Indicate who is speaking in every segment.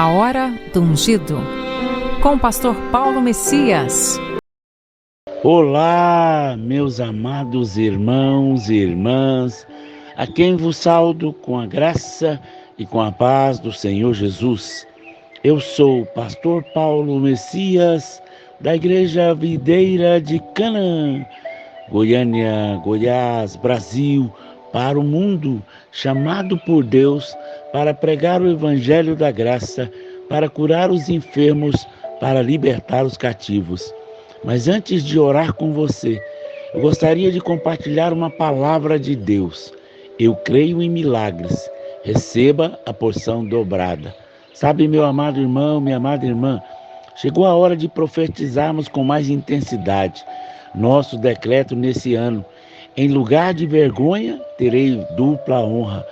Speaker 1: A Hora do Ungido, com o pastor Paulo Messias.
Speaker 2: Olá, meus amados irmãos e irmãs, a quem vos saúdo com a graça e com a paz do Senhor Jesus. Eu sou o pastor Paulo Messias, da Igreja Videira de Canaã, Goiânia, Goiás, Brasil, para o mundo, chamado por Deus para pregar o Evangelho da Graça, para curar os enfermos, para libertar os cativos. Mas antes de orar com você, eu gostaria de compartilhar uma palavra de Deus. Eu creio em milagres. Receba a porção dobrada. Sabe, meu amado irmão, minha amada irmã, chegou a hora de profetizarmos com mais intensidade. Nosso decreto nesse ano: em lugar de vergonha, terei dupla honra.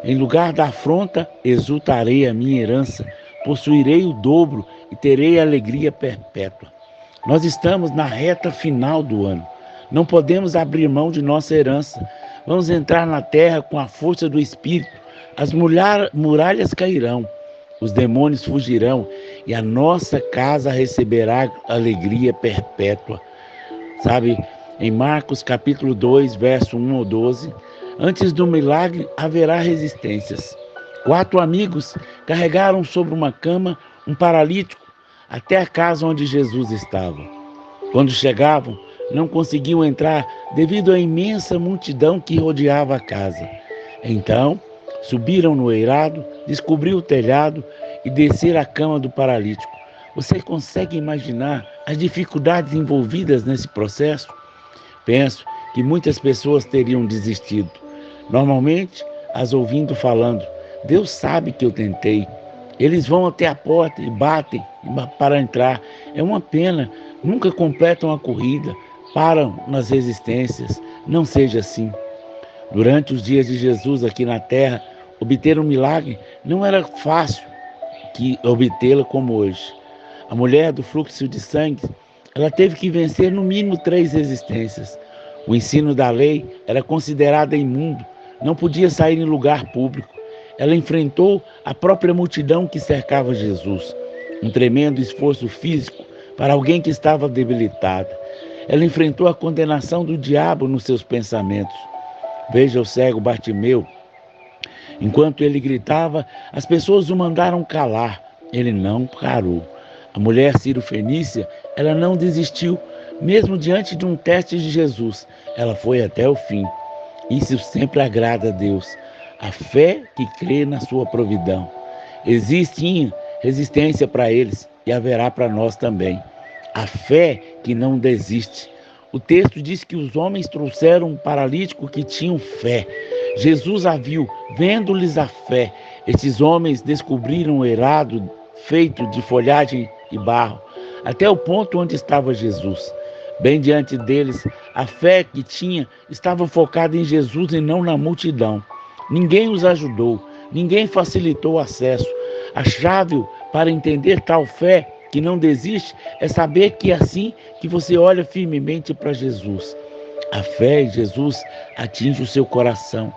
Speaker 2: Em lugar da afronta, exultarei a minha herança. Possuirei o dobro e terei alegria perpétua. Nós estamos na reta final do ano. Não podemos abrir mão de nossa herança. Vamos entrar na terra com a força do Espírito. As muralhas cairão, os demônios fugirão e a nossa casa receberá alegria perpétua. Sabe, em Marcos capítulo 2, verso 1 ao 12, antes do milagre haverá resistências. 4 amigos carregaram sobre uma cama um paralítico até a casa onde Jesus estava. Quando chegavam, não conseguiam entrar devido à imensa multidão que rodeava a casa. Então, subiram no eirado, descobriram o telhado e desceram a cama do paralítico. Você consegue imaginar as dificuldades envolvidas nesse processo? Penso que muitas pessoas teriam desistido. Normalmente, as ouvindo falando: Deus sabe que eu tentei. Eles vão até a porta e batem para entrar. É uma pena, nunca completam a corrida, param nas resistências. Não seja assim. Durante os dias de Jesus aqui na terra, obter um milagre não era fácil obtê-lo como hoje. A mulher do fluxo de sangue, ela teve que vencer no mínimo 3 resistências. O ensino da lei era considerado imundo, não podia sair em lugar público. Ela enfrentou a própria multidão que cercava Jesus, um tremendo esforço físico para alguém que estava debilitado. Ela enfrentou a condenação do diabo nos seus pensamentos. Veja o cego Bartimeu. Enquanto ele gritava, as pessoas o mandaram calar. Ele não parou. A mulher Ciro-fenícia, ela não desistiu, mesmo diante de um teste de Jesus. Ela foi até o fim. Isso sempre agrada a Deus. A fé que crê na sua providão. Existe resistência para eles e haverá para nós também. A fé que não desiste. O texto diz que os homens trouxeram um paralítico que tinham fé. Jesus a viu, vendo-lhes a fé. Esses homens descobriram o eirado feito de folhagem e barro, até o ponto onde estava Jesus. Bem diante deles, a fé que tinha estava focada em Jesus e não na multidão. Ninguém os ajudou, ninguém facilitou o acesso. A chave para entender tal fé que não desiste é saber que é assim que você olha firmemente para Jesus. A fé em Jesus atinge o seu coração.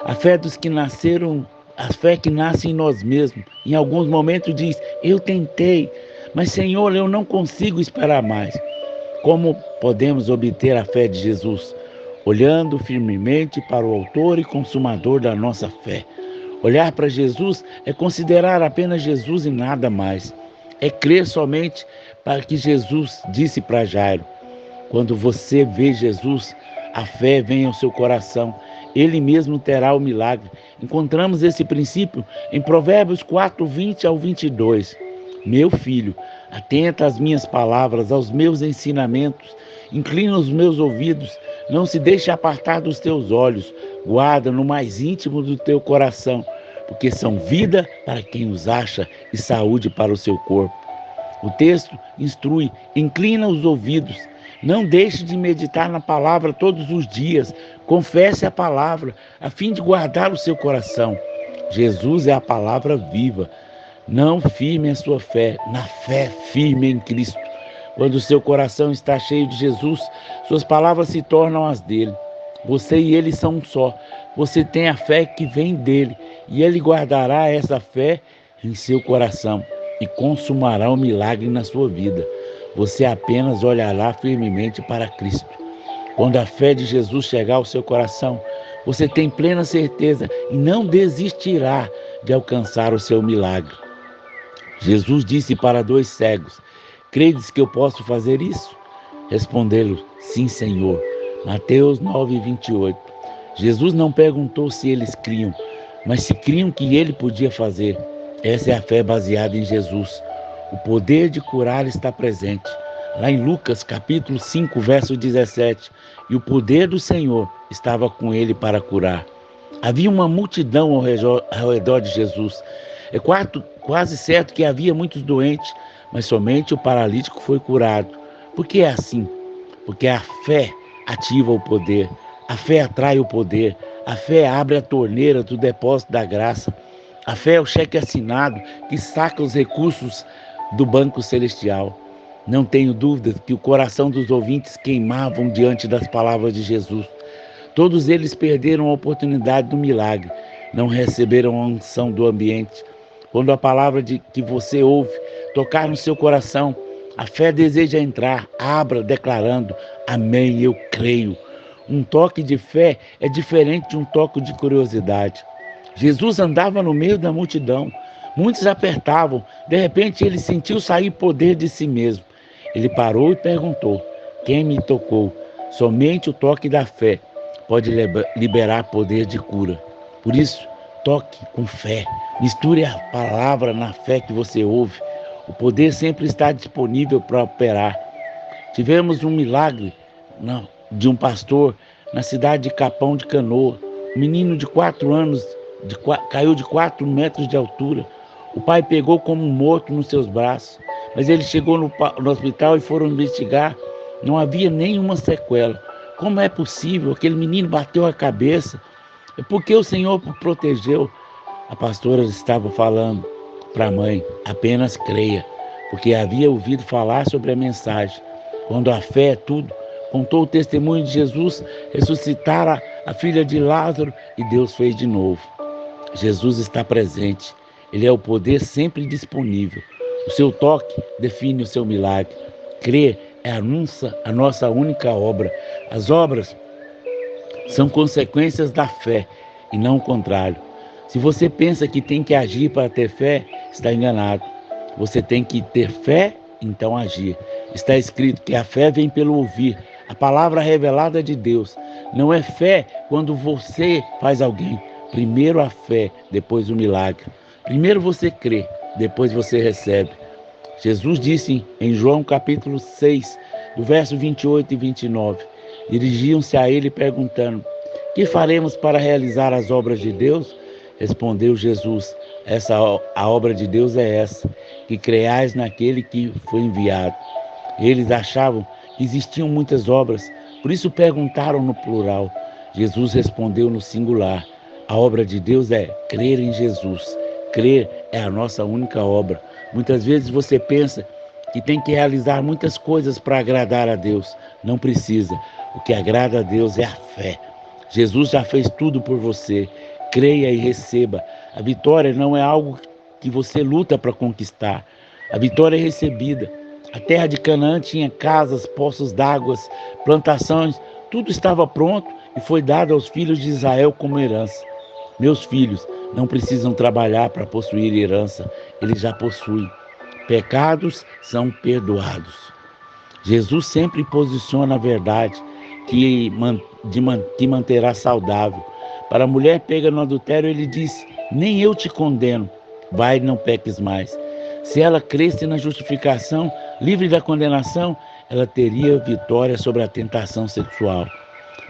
Speaker 2: A fé dos que nasceram, a fé que nasce em nós mesmos, em alguns momentos diz: eu tentei, mas Senhor, eu não consigo esperar mais. Como podemos obter a fé de Jesus? Olhando firmemente para o autor e consumador da nossa fé. Olhar para Jesus é considerar apenas Jesus e nada mais. É crer somente para que Jesus disse para Jairo. Quando você vê Jesus, a fé vem ao seu coração. Ele mesmo terá o milagre. Encontramos esse princípio em Provérbios 4, 20 ao 22. Meu filho, atenta às minhas palavras, aos meus ensinamentos. Inclina os meus ouvidos. Não se deixe apartar dos teus olhos. Guarda no mais íntimo do teu coração, porque são vida para quem os acha e saúde para o seu corpo. O texto instrui: inclina os ouvidos. Não deixe de meditar na palavra todos os dias. Confesse a palavra, a fim de guardar o seu coração. Jesus é a palavra viva. Não firme a sua fé, na fé firme em Cristo. Quando o seu coração está cheio de Jesus, suas palavras se tornam as dele. Você e ele são um só. Você tem a fé que vem dele, e ele guardará essa fé em seu coração e consumará o milagre na sua vida. Você apenas olhará firmemente para Cristo. Quando a fé de Jesus chegar ao seu coração, você tem plena certeza e não desistirá de alcançar o seu milagre. Jesus disse para 2 cegos: credes que eu posso fazer isso? Responderam: sim, Senhor. Mateus 9:28. Jesus não perguntou se eles criam, mas se criam que ele podia fazer. Essa é a fé baseada em Jesus. O poder de curar está presente. Lá em Lucas capítulo 5, verso 17. E o poder do Senhor estava com ele para curar. Havia uma multidão ao redor de Jesus. É quase certo que havia muitos doentes, mas somente o paralítico foi curado. Por que é assim? Porque a fé ativa o poder. A fé atrai o poder. A fé abre a torneira do depósito da graça. A fé é o cheque assinado que saca os recursos do banco celestial. Não tenho dúvida que o coração dos ouvintes queimavam diante das palavras de Jesus. Todos eles perderam a oportunidade do milagre, não receberam a unção do ambiente. Quando a palavra que você ouve tocar no seu coração, a fé deseja entrar, abra declarando: amém, eu creio. Um toque de fé é diferente de um toque de curiosidade. Jesus andava no meio da multidão, muitos apertavam, de repente ele sentiu sair poder de si mesmo. Ele parou e perguntou: quem me tocou? Somente o toque da fé pode liberar poder de cura. Por isso, toque com fé. Misture a palavra na fé que você ouve. O poder sempre está disponível para operar. Tivemos um milagre de um pastor na cidade de Capão de Canoa. Um menino de 4 anos caiu de 4 metros de altura. O pai pegou como morto nos seus braços. Mas ele chegou no hospital e foram investigar. Não havia nenhuma sequela. Como é possível? Aquele menino bateu a cabeça. É porque o Senhor o protegeu. A pastora estava falando para a mãe: apenas creia, porque havia ouvido falar sobre a mensagem. Quando a fé é tudo, contou o testemunho de Jesus ressuscitar a filha de Lázaro e Deus fez de novo. Jesus está presente. Ele é o poder sempre disponível. O seu toque define o seu milagre. Crer é a nossa única obra. As obras são consequências da fé e não o contrário. Se você pensa que tem que agir para ter fé, está enganado. Você tem que ter fé, então agir. Está escrito que a fé vem pelo ouvir, a palavra revelada de Deus. Não é fé quando você faz alguém. Primeiro a fé, depois o milagre. Primeiro você crê, depois você recebe. Jesus disse em João capítulo 6, do verso 28 e 29, dirigiam-se a ele perguntando: que faremos para realizar as obras de Deus? Respondeu Jesus: a obra de Deus é essa, que creais naquele que foi enviado. Eles achavam que existiam muitas obras, por isso perguntaram no plural. Jesus respondeu no singular: a obra de Deus é crer em Jesus. Crer é a nossa única obra. Muitas vezes você pensa que tem que realizar muitas coisas para agradar a Deus. Não precisa. O que agrada a Deus é a fé. Jesus já fez tudo por você. Creia e receba. A vitória não é algo que você luta para conquistar. A vitória é recebida. A terra de Canaã tinha casas, poços d'água, plantações. Tudo estava pronto e foi dado aos filhos de Israel como herança. Meus filhos não precisam trabalhar para possuir herança, eles já possuem. Pecados são perdoados. Jesus sempre posiciona a verdade que manterá saudável. Para a mulher pega no adultério, ele diz: nem eu te condeno, vai, não peques mais. Se ela cresce na justificação, livre da condenação, ela teria vitória sobre a tentação sexual.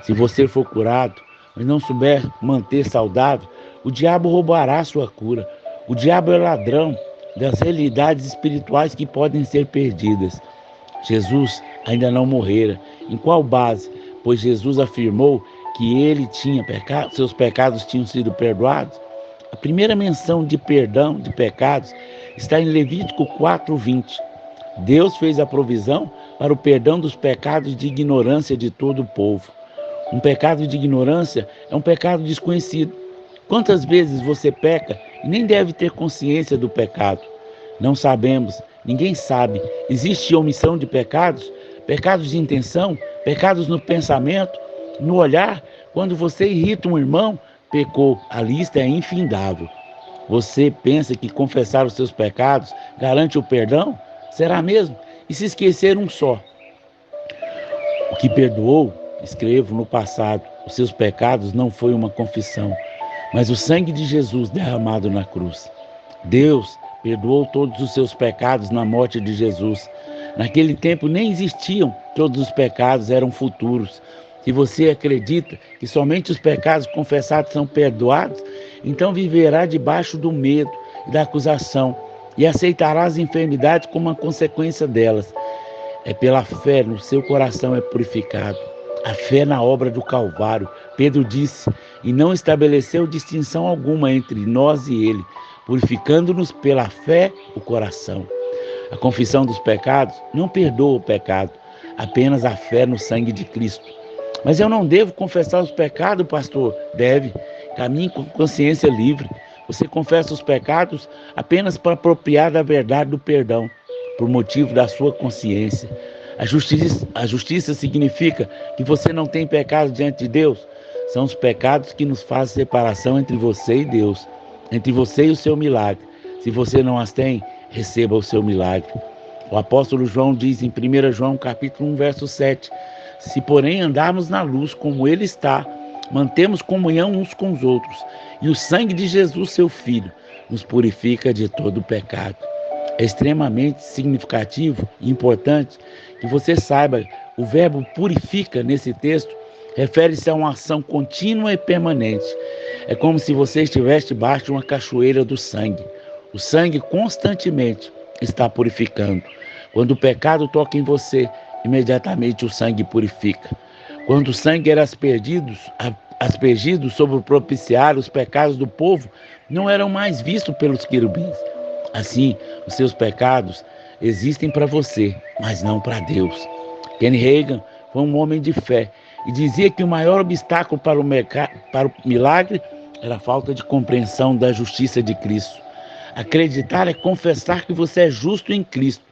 Speaker 2: Se você for curado, mas não souber manter saudável, o diabo roubará a sua cura. O diabo é ladrão das realidades espirituais que podem ser perdidas. Jesus ainda não morrera. Em qual base? Pois Jesus afirmou que ele tinha pecado, seus pecados tinham sido perdoados. A primeira menção de perdão de pecados está em Levítico 4:20. Deus fez a provisão para o perdão dos pecados de ignorância de todo o povo. Um pecado de ignorância é um pecado desconhecido. Quantas vezes você peca e nem deve ter consciência do pecado. Não sabemos, ninguém sabe. Existe omissão de pecados, pecados de intenção, pecados no pensamento, no olhar. Quando você irrita um irmão, pecou. A lista é infindável. Você pensa que confessar os seus pecados garante o perdão? Será mesmo? E se esquecer um só? O que perdoou, escrevo no passado, os seus pecados não foi uma confissão, mas o sangue de Jesus derramado na cruz. Deus perdoou todos os seus pecados na morte de Jesus. Naquele tempo nem existiam, todos os pecados eram futuros. Se você acredita que somente os pecados confessados são perdoados, então viverá debaixo do medo e da acusação e aceitará as enfermidades como uma consequência delas. É pela fé no seu coração é purificado. A fé na obra do Calvário. Pedro disse, e não estabeleceu distinção alguma entre nós e ele, purificando-nos pela fé o coração. A confissão dos pecados não perdoa o pecado, apenas a fé no sangue de Cristo. Mas eu não devo confessar os pecados, pastor? Deve. Caminhe com consciência livre. Você confessa os pecados apenas para apropriar da verdade do perdão, por motivo da sua consciência. A justiça significa que você não tem pecado diante de Deus. São os pecados que nos fazem separação entre você e Deus, entre você e o seu milagre. Se você não as tem, receba o seu milagre. O apóstolo João diz em 1 João capítulo 1, verso 7, se porém andarmos na luz como ele está, mantemos comunhão uns com os outros, e o sangue de Jesus, seu Filho, nos purifica de todo o pecado. É extremamente significativo e importante que você saiba, o verbo purifica nesse texto refere-se a uma ação contínua e permanente. É como se você estivesse debaixo de uma cachoeira do sangue. O sangue constantemente está purificando. Quando o pecado toca em você, imediatamente o sangue purifica. Quando o sangue era aspergido sobre o propiciário, os pecados do povo não eram mais vistos pelos querubins. Assim, os seus pecados existem para você, mas não para Deus. Kenny Hagin foi um homem de fé e dizia que o maior obstáculo para o milagre era a falta de compreensão da justiça de Cristo. Acreditar é confessar que você é justo em Cristo,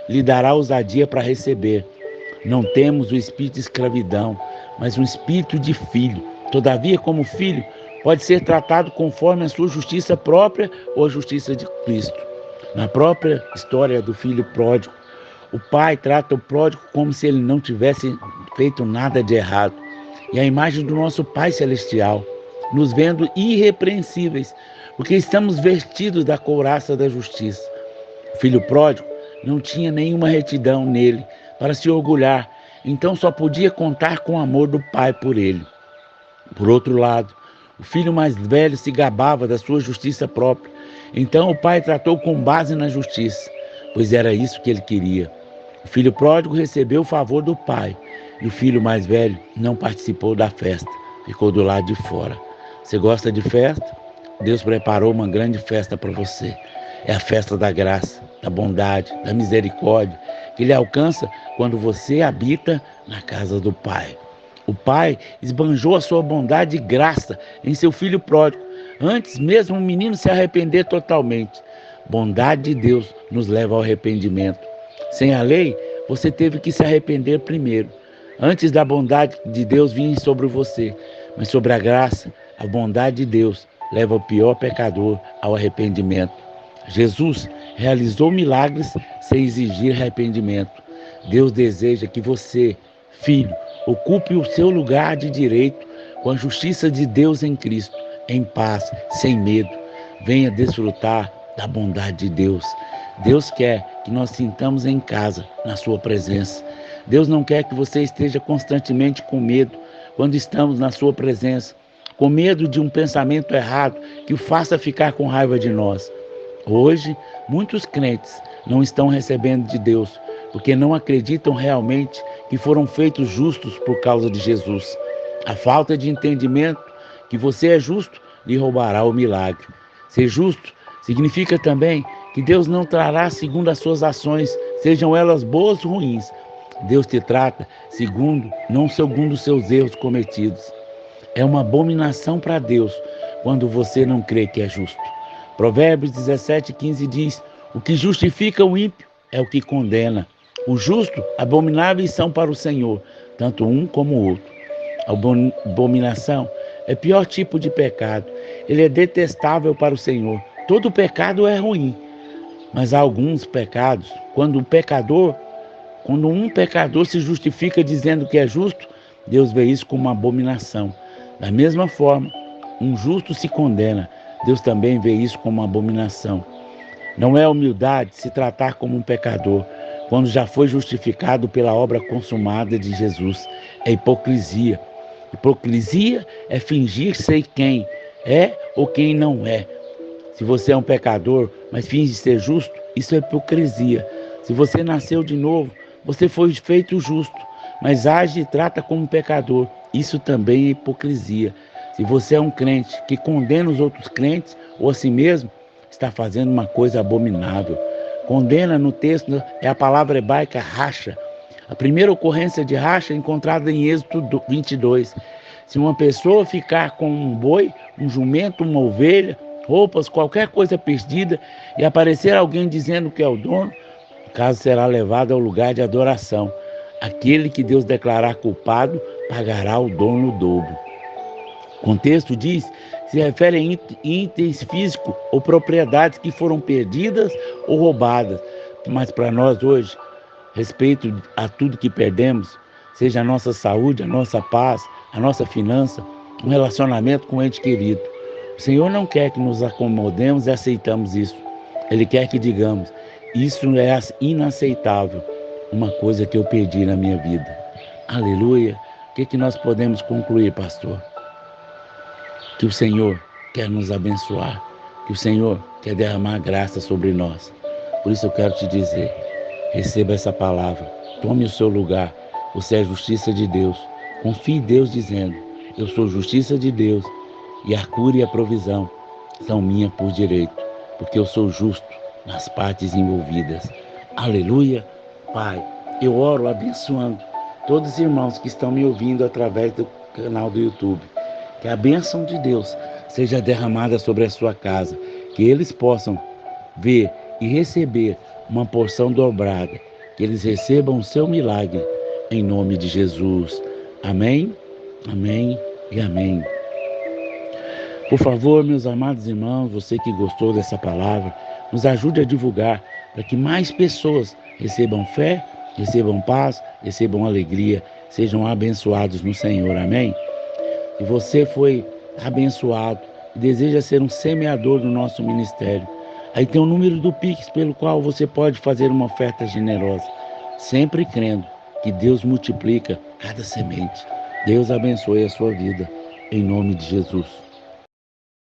Speaker 2: lhe dará ousadia para receber. Não temos o espírito de escravidão, mas um espírito de filho. Todavia, como filho, pode ser tratado conforme a sua justiça própria ou a justiça de Cristo. Na própria história do filho pródigo, o pai trata o pródigo como se ele não tivesse feito nada de errado. E a imagem do nosso Pai Celestial, nos vendo irrepreensíveis, porque estamos vestidos da couraça da justiça. O filho pródigo não tinha nenhuma retidão nele para se orgulhar, então só podia contar com o amor do pai por ele. Por outro lado, o filho mais velho se gabava da sua justiça própria, então o pai tratou com base na justiça, pois era isso que ele queria. O filho pródigo recebeu o favor do pai, e o filho mais velho não participou da festa, ficou do lado de fora. Você gosta de festa? Deus preparou uma grande festa para você. É a festa da graça, da bondade, da misericórdia, que Ele alcança quando você habita na casa do Pai. O Pai esbanjou a sua bondade e graça em seu filho pródigo, antes mesmo o menino se arrepender totalmente. Bondade de Deus nos leva ao arrependimento. Sem a lei, você teve que se arrepender primeiro, antes da bondade de Deus vir sobre você. Mas sobre a graça, a bondade de Deus leva o pior pecador ao arrependimento. Jesus realizou milagres sem exigir arrependimento. Deus deseja que você, filho, ocupe o seu lugar de direito com a justiça de Deus em Cristo, em paz, sem medo. Venha desfrutar da bondade de Deus. Deus quer que nós sintamos em casa, na sua presença. Deus não quer que você esteja constantemente com medo quando estamos na sua presença, com medo de um pensamento errado que o faça ficar com raiva de nós. Hoje, muitos crentes não estão recebendo de Deus, porque não acreditam realmente que foram feitos justos por causa de Jesus. A falta de entendimento que você é justo lhe roubará o milagre. Ser justo significa também que Deus não trará segundo as suas ações, sejam elas boas ou ruins. Deus te trata não segundo os seus erros cometidos. É uma abominação para Deus quando você não crê que é justo. Provérbios 17:15 diz: o que justifica o ímpio é o que condena. O justo, abomináveis são para o Senhor, tanto um como o outro. A abominação é o pior tipo de pecado. Ele é detestável para o Senhor. Todo pecado é ruim, mas há alguns pecados, quando um pecador se justifica dizendo que é justo, Deus vê isso como uma abominação. Da mesma forma, um justo se condena, Deus também vê isso como uma abominação. Não é humildade se tratar como um pecador, quando já foi justificado pela obra consumada de Jesus. É hipocrisia. Hipocrisia é fingir ser quem é ou quem não é. Se você é um pecador, mas finge ser justo, isso é hipocrisia. Se você nasceu de novo, você foi feito justo, mas age e trata como um pecador. Isso também é hipocrisia. Se você é um crente que condena os outros crentes ou a si mesmo, está fazendo uma coisa abominável. Condena no texto é a palavra hebraica racha. A primeira ocorrência de racha é encontrada em Êxodo 22. Se uma pessoa ficar com um boi, um jumento, uma ovelha, roupas, qualquer coisa perdida, e aparecer alguém dizendo que é o dono, o caso será levado ao lugar de adoração. Aquele que Deus declarar culpado pagará o dono o dobro. O contexto diz, se refere a itens físicos ou propriedades que foram perdidas ou roubadas. Mas para nós hoje, respeito a tudo que perdemos, seja a nossa saúde, a nossa paz, a nossa finança, um relacionamento com o ente querido. O Senhor não quer que nos acomodemos e aceitamos isso. Ele quer que digamos, isso é inaceitável, uma coisa que eu perdi na minha vida. Aleluia. O que nós podemos concluir, pastor? Que o Senhor quer nos abençoar, que o Senhor quer derramar graça sobre nós. Por isso eu quero te dizer, receba essa palavra, tome o seu lugar, você é justiça de Deus. Confie em Deus dizendo, eu sou justiça de Deus e a cura e a provisão são minhas por direito, porque eu sou justo nas partes envolvidas. Aleluia. Pai, eu oro abençoando todos os irmãos que estão me ouvindo através do canal do YouTube. Que a bênção de Deus seja derramada sobre a sua casa, que eles possam ver e receber uma porção dobrada, que eles recebam o seu milagre, em nome de Jesus. Amém, amém e amém. Por favor, meus amados irmãos, você que gostou dessa palavra, nos ajude a divulgar, para que mais pessoas recebam fé, recebam paz, recebam alegria, sejam abençoados no Senhor. Amém? Se você foi abençoado e deseja ser um semeador do nosso ministério, aí tem o número do Pix pelo qual você pode fazer uma oferta generosa, sempre crendo que Deus multiplica cada semente. Deus abençoe a sua vida, em nome de Jesus.